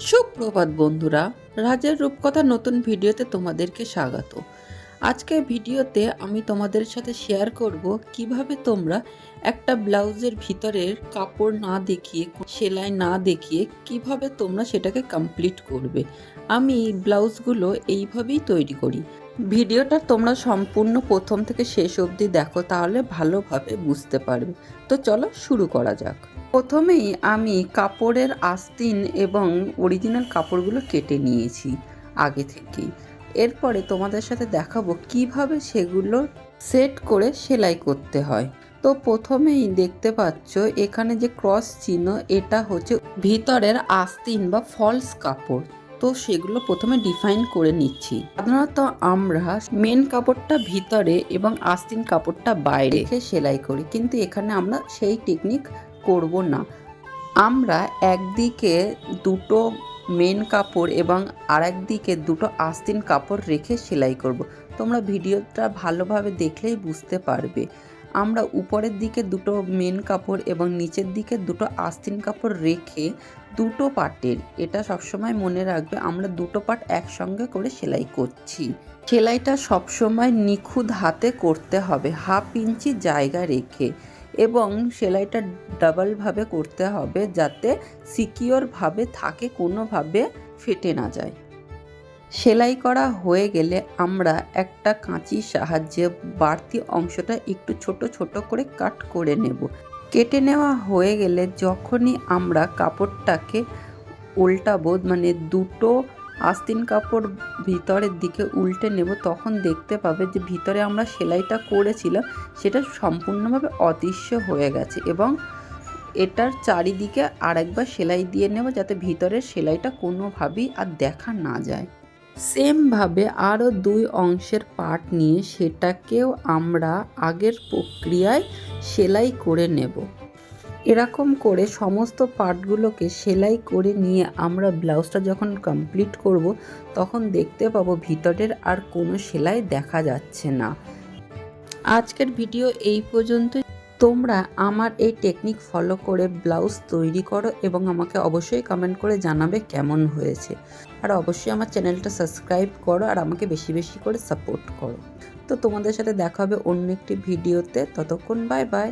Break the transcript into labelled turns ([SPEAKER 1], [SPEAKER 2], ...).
[SPEAKER 1] সুপ্রভাত বন্ধুরা, রাজের রূপকথা নতুন ভিডিওতে তোমাদেরকে স্বাগত। আজকের ভিডিওতে আমি তোমাদের সাথে শেয়ার করব কিভাবে তোমরা একটা ব্লাউজের ভিতরের কাপড় না দেখিয়ে, সেলাই না দেখিয়ে কিভাবে তোমরা সেটাকে কমপ্লিট করবে। আমি ব্লাউজগুলো এইভাবেই তৈরি করি। ভিডিওটা তোমরা সম্পূর্ণ প্রথম থেকে শেষ অবধি দেখো, তাহলে ভালোভাবে বুঝতে পারবে। তো চলো শুরু করা যাক। প্রথমেই আমি কাপড়ের আস্তিন এবং অরিজিনাল কাপড়গুলো কেটে নিয়েছি আগে থেকেই। এরপরে তোমাদের সাথে দেখাবো কিভাবে সেগুলো সেট করে সেলাই করতে হয়। তো প্রথমেই দেখতে পাচ্ছ এখানে যে ক্রস চিহ্ন, এটা হচ্ছে ভিতরের আস্তিন বা ফলস কাপড়। তো সেগুলো প্রথমে ডিফাইন করে নিচ্ছি। সাধারণত আমরা মেন কাপড়টা ভিতরে এবং আস্তিন কাপড়টা বাইরে রেখে সেলাই করি, কিন্তু এখানে আমরা সেই টেকনিক করব না। আমরা একদিকে দুটো মেন কাপড় এবং আরেকদিকে দুটো আস্তিন কাপড় রেখে সেলাই করব। তোমরা ভিডিওটা ভালোভাবে দেখলেই বুঝতে পারবে। আমরা উপরের দিকে দুটো মেন কাপড় এবং নিচের দিকে দুটো আস্তিন কাপড় রেখে দুটো পার্টের, এটা সবসময় মনে রাখবে, আমরা দুটো পার্ট একসঙ্গে করে সেলাই করছি। সেলাইটা সবসময় নিখুঁত হাতে করতে হবে, 1/2 ইঞ্চি জায়গা রেখে, এবং সেলাইটা ডাবলভাবে করতে হবে যাতে সিকিওরভাবে থাকে, কোনোভাবে ফেটে না যায়। সেলাই করা হয়ে গেলে আমরা একটা কাঁচির সাহায্যে বাড়তি অংশটা একটু ছোট ছোট করে কাট করে নেব। কেটে নেওয়া হয়ে গেলে যখনই আমরা কাপড়টাকে উল্টাবো, মানে দুটো আস্তিন কাপড় ভিতরের দিকে উল্টে নেব, তখন দেখতে পাবে যে ভিতরে আমরা সেলাইটা করেছিলাম সেটা সম্পূর্ণভাবে অদৃশ্য হয়ে গেছে, এবং এটার চারিদিকে আরেকবার সেলাই দিয়ে নেব যাতে ভিতরের সেলাইটা কোনোভাবেই আর দেখা না যায়। সেমভাবে আরও 2 অংশের পার্ট নিয়ে সেটাকেও আমরা আগের প্রক্রিয়ায় সেলাই করে নেব। এরকম করে সমস্ত পার্টগুলোকে সেলাই করে নিয়ে আমরা ব্লাউজটা যখন কমপ্লিট করব, তখন দেখতে পাবো ভিতরের আর কোনো সেলাই দেখা যাচ্ছে না। আজকের ভিডিও এই পর্যন্ত। তোমরা আমার এই টেকনিক ফলো করে ব্লাউজ তৈরি করো এবং আমাকে অবশ্যই কমেন্ট করে জানাবে কেমন হয়েছে। আর অবশ্যই আমার চ্যানেলটা সাবস্ক্রাইব করো আর আমাকে বেশি বেশি করে সাপোর্ট করো। তো তোমাদের সাথে দেখা হবে অন্য একটি ভিডিওতে। ততক্ষণ বাই বাই।